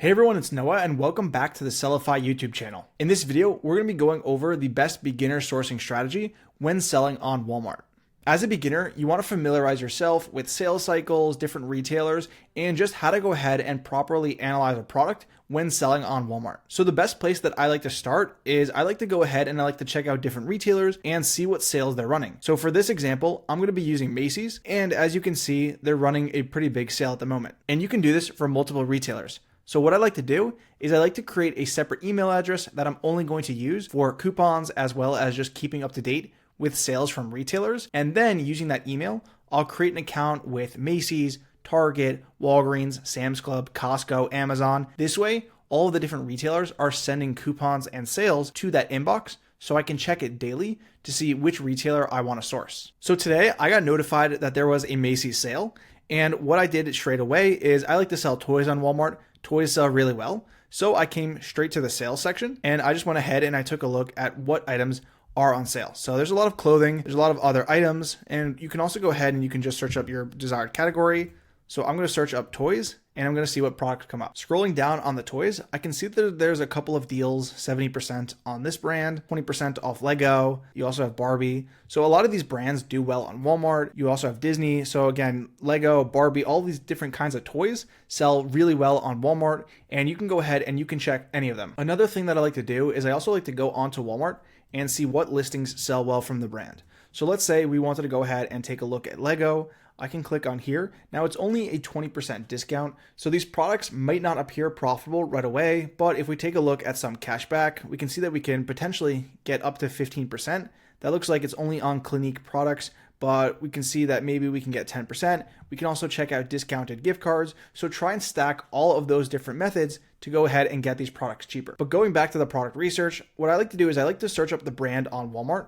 Hey everyone, it's Noah and welcome back to the Sellify YouTube channel. In this video, we're going to be going over the best beginner sourcing strategy when selling on Walmart. As a beginner, you want to familiarize yourself with sales cycles, different retailers, and just how to go ahead and properly analyze a product when selling on Walmart. So the best place that I like to start is I like to go ahead and I like to check out different retailers and see what sales they're running. So for this example, I'm going to be using Macy's, and as you can see, they're running a pretty big sale at the moment. And you can do this for multiple retailers. So what I like to do is I like to create a separate email address that I'm only going to use for coupons as well as just keeping up to date with sales from retailers. And then using that email, I'll create an account with Macy's, Target, Walgreens, Sam's Club, Costco, Amazon. This way, all of the different retailers are sending coupons and sales to that inbox so I can check it daily to see which retailer I want to source. So today I got notified that there was a Macy's sale. And what I did straight away is I like to sell toys on Walmart. Toys sell really well. So I came straight to the sales section and I just went ahead and I took a look at what items are on sale. So there's a lot of clothing, there's a lot of other items, and you can also go ahead and you can just search up your desired category. So I'm going to search up toys and I'm going to see what products come up. Scrolling down on the toys, I can see that there's a couple of deals, 70% on this brand, 20% off Lego. You also have Barbie. So a lot of these brands do well on Walmart. You also have Disney. So again, Lego, Barbie, all these different kinds of toys sell really well on Walmart, and you can go ahead and you can check any of them. Another thing that I like to do is I also like to go onto Walmart and see what listings sell well from the brand. So let's say we wanted to go ahead and take a look at Lego. I can click on here. Now it's only a 20% discount. So these products might not appear profitable right away, but if we take a look at some cashback, we can see that we can potentially get up to 15%. That looks like it's only on Clinique products, but we can see that maybe we can get 10%. We can also check out discounted gift cards. So try and stack all of those different methods to go ahead and get these products cheaper. But going back to the product research, what I like to do is I like to search up the brand on Walmart,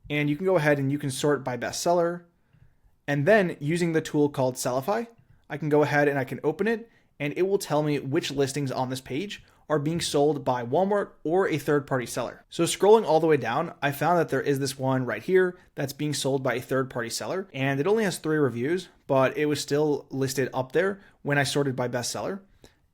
and you can go ahead and you can sort by bestseller. And then using the tool called Sellify, I can go ahead and I can open it and it will tell me which listings on this page are being sold by Walmart or a third-party seller. So scrolling all the way down, I found that there is this one right here that's being sold by a third-party seller, and it only has 3 reviews, but it was still listed up there when I sorted by bestseller.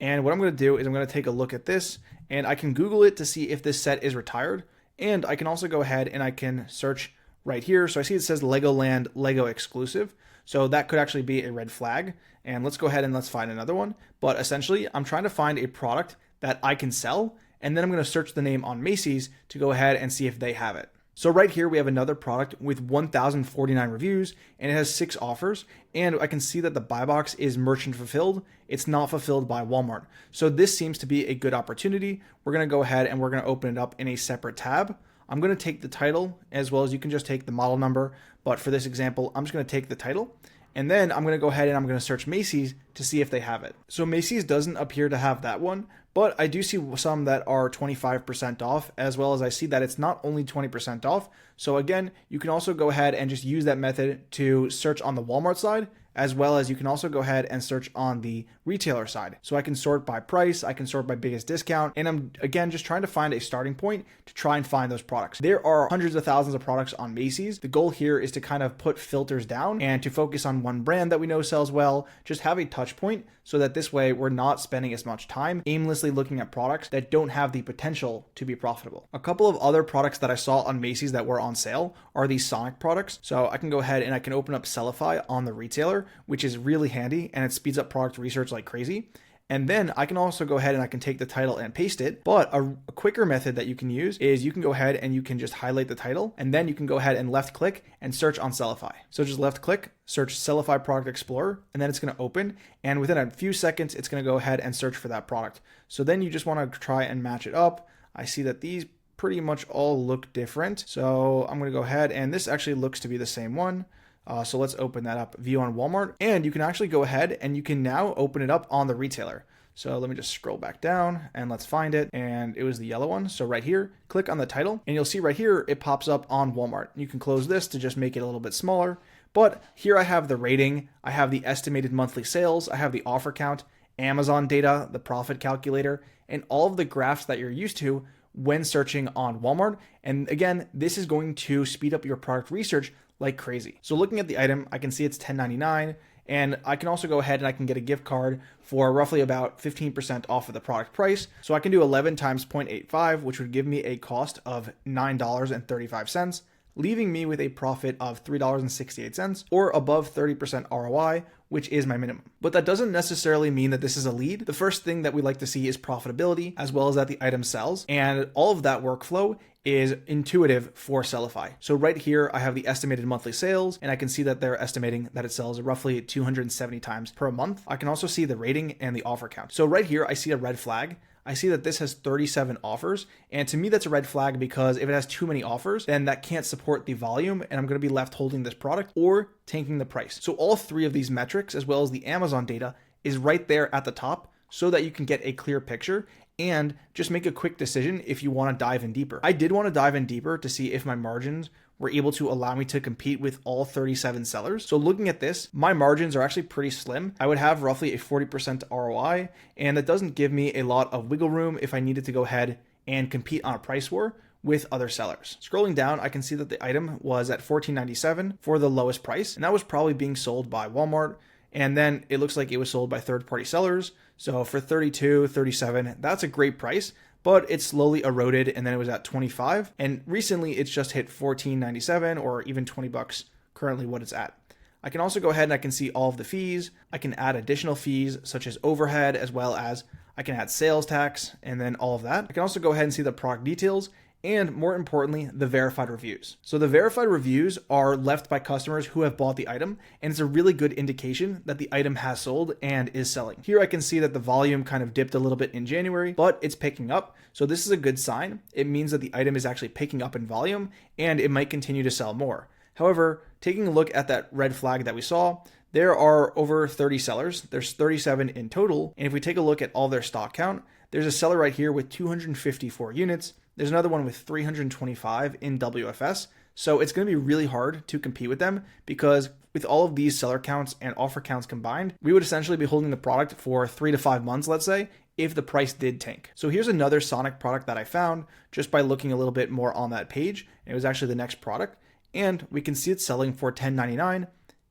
And what I'm going to do is I'm going to take a look at this and I can Google it to see if this set is retired. And I can also go ahead and I can search right here. So I see it says Legoland Lego exclusive. So that could actually be a red flag. And let's go ahead and let's find another one. But essentially, I'm trying to find a product that I can sell. And then I'm going to search the name on Macy's to go ahead and see if they have it. So right here, we have another product with 1,049 reviews and it has 6 offers. And I can see that the buy box is merchant fulfilled. It's not fulfilled by Walmart. So this seems to be a good opportunity. We're going to go ahead and we're going to open it up in a separate tab. I'm going to take the title as well as you can just take the model number. But for this example, I'm just going to take the title. And then I'm going to go ahead and I'm going to search Macy's to see if they have it. So Macy's doesn't appear to have that one, but I do see some that are 25% off, as well as I see that it's not only 20% off. So again, you can also go ahead and just use that method to search on the Walmart side, as well as you can also go ahead and search on the retailer side. So I can sort by price, I can sort by biggest discount, and I'm again just trying to find a starting point to try and find those products. There are hundreds of thousands of products on Macy's. The goal here is to kind of put filters down and to focus on one brand that we know sells well, just have a touch point so that this way we're not spending as much time aimlessly looking at products that don't have the potential to be profitable. A couple of other products that I saw on Macy's that were on sale are these Sonic products. So I can go ahead and I can open up Sellify on the retailer, which is really handy and it speeds up product research like crazy. And then I can also go ahead and I can take the title and paste it. But a quicker method that you can use is you can go ahead and you can just highlight the title and then you can go ahead and left click and search on Sellify. So just left click, search Sellify Product Explorer, and then it's going to open. And within a few seconds, it's going to go ahead and search for that product. So then you just want to try and match it up. I see that these pretty much all look different. So I'm going to go ahead and this actually looks to be the same one. So let's open that up, view on Walmart, and you can actually go ahead and you can now open it up on the retailer. So let me just scroll back down and let's find it. And it was the yellow one. So right here, click on the title and you'll see right here, it pops up on Walmart. You can close this to just make it a little bit smaller. But here I have the rating, I have the estimated monthly sales, I have the offer count, Amazon data, the profit calculator, and all of the graphs that you're used to when searching on Walmart. And again, this is going to speed up your product research like crazy. So looking at the item, I can see it's $10.99 And I can also go ahead and I can get a gift card for roughly about 15% off of the product price. So I can do 11 times 0.85, which would give me a cost of $9.35, leaving me with a profit of $3.68 or above 30% ROI, which is my minimum. But that doesn't necessarily mean that this is a lead. The first thing that we like to see is profitability, as well as that the item sells. And all of that workflow is intuitive for Sellify. So right here, I have the estimated monthly sales, and I can see that they're estimating that it sells roughly 270 times per month. I can also see the rating and the offer count. So right here, I see a red flag. I see that this has 37 offers, and to me that's a red flag because if it has too many offers, then that can't support the volume and I'm going to be left holding this product or tanking the price. So all three of these metrics, as well as the Amazon data, is right there at the top so that you can get a clear picture and just make a quick decision if you want to dive in deeper. I did want to dive in deeper to see if my margins were able to allow me to compete with all 37 sellers. So looking at this, my margins are actually pretty slim. I would have roughly a 40% ROI, and that doesn't give me a lot of wiggle room if I needed to go ahead and compete on a price war with other sellers. Scrolling down, I can see that the item was at $14.97 for the lowest price, and that was probably being sold by Walmart. And then it looks like it was sold by third-party sellers. So for $32, $37, that's a great price, but it slowly eroded and then it was at $25. And recently it's just hit $14.97 or even $20 currently what it's at. I can also go ahead and I can see all of the fees. I can add additional fees such as overhead, as well as I can add sales tax and then all of that. I can also go ahead and see the product details, and more importantly, the verified reviews. So the verified reviews are left by customers who have bought the item, and it's a really good indication that the item has sold and is selling. Here I can see that the volume kind of dipped a little bit in January, but it's picking up. So this is a good sign. It means that the item is actually picking up in volume and it might continue to sell more. However, taking a look at that red flag that we saw, there are over 30 sellers. There's 37 in total. And if we take a look at all their stock count, there's a seller right here with 254 units. There's another one with 325 in WFS. So it's going to be really hard to compete with them because with all of these seller counts and offer counts combined, we would essentially be holding the product for 3 to 5 months, let's say, if the price did tank. So here's another Sonic product that I found just by looking a little bit more on that page. It was actually the next product, and we can see it selling for $10.99.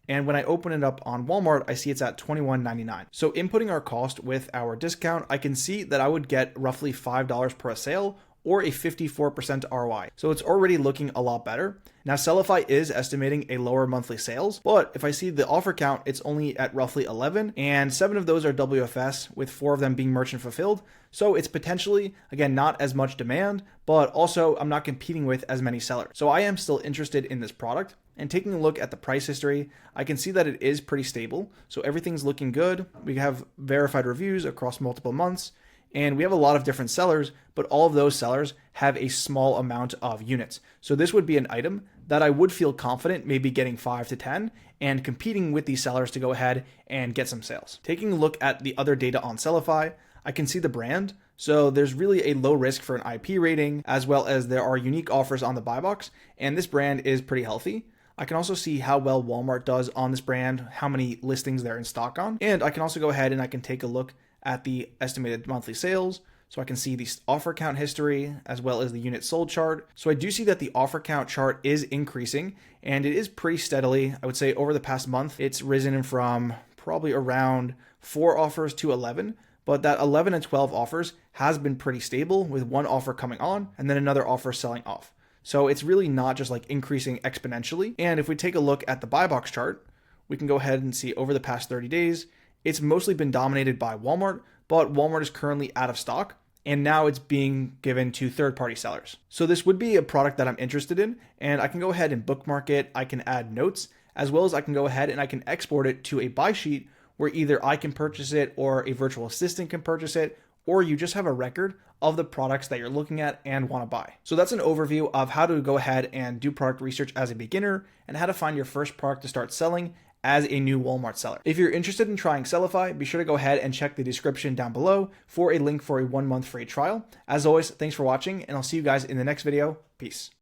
And when I open it up on Walmart, I see it's at $21.99. So inputting our cost with our discount, I can see that I would get roughly $5 per sale or a 54% ROI. So it's already looking a lot better. Now Sellify is estimating a lower monthly sales, but if I see the offer count, it's only at roughly 11, and 7 of those are WFS, with 4 of them being merchant fulfilled. So it's potentially, again, not as much demand, but also I'm not competing with as many sellers. So I am still interested in this product. And taking a look at the price history, I can see that it is pretty stable. So everything's looking good. We have verified reviews across multiple months. And we have a lot of different sellers, but all of those sellers have a small amount of units. So this would be an item that I would feel confident maybe getting 5 to 10 and competing with these sellers to go ahead and get some sales. Taking a look at the other data on Sellify, I can see the brand. So there's really a low risk for an IP rating, as well as there are unique offers on the buy box, and this brand is pretty healthy. I can also see how well Walmart does on this brand, how many listings they're in stock on, and I can also go ahead and I can take a look at the estimated monthly sales. So I can see the offer count history as well as the unit sold chart. So I do see that the offer count chart is increasing, and it is pretty steadily. I would say over the past month, it's risen from probably around 4 offers to 11, but that 11 and 12 offers has been pretty stable, with 1 offer coming on and then another offer selling off. So it's really not just like increasing exponentially. And if we take a look at the buy box chart, we can go ahead and see over the past 30 days, it's mostly been dominated by Walmart, but Walmart is currently out of stock, and now it's being given to third-party sellers. So this would be a product that I'm interested in, and I can go ahead and bookmark it. I can add notes, as well as I can go ahead and I can export it to a buy sheet where either I can purchase it or a virtual assistant can purchase it, or you just have a record of the products that you're looking at and want to buy. So that's an overview of how to go ahead and do product research as a beginner and how to find your first product to start selling as a new Walmart seller. If you're interested in trying Sellify, be sure to go ahead and check the description down below for a link for a 1-month free trial. As always, thanks for watching, and I'll see you guys in the next video. Peace.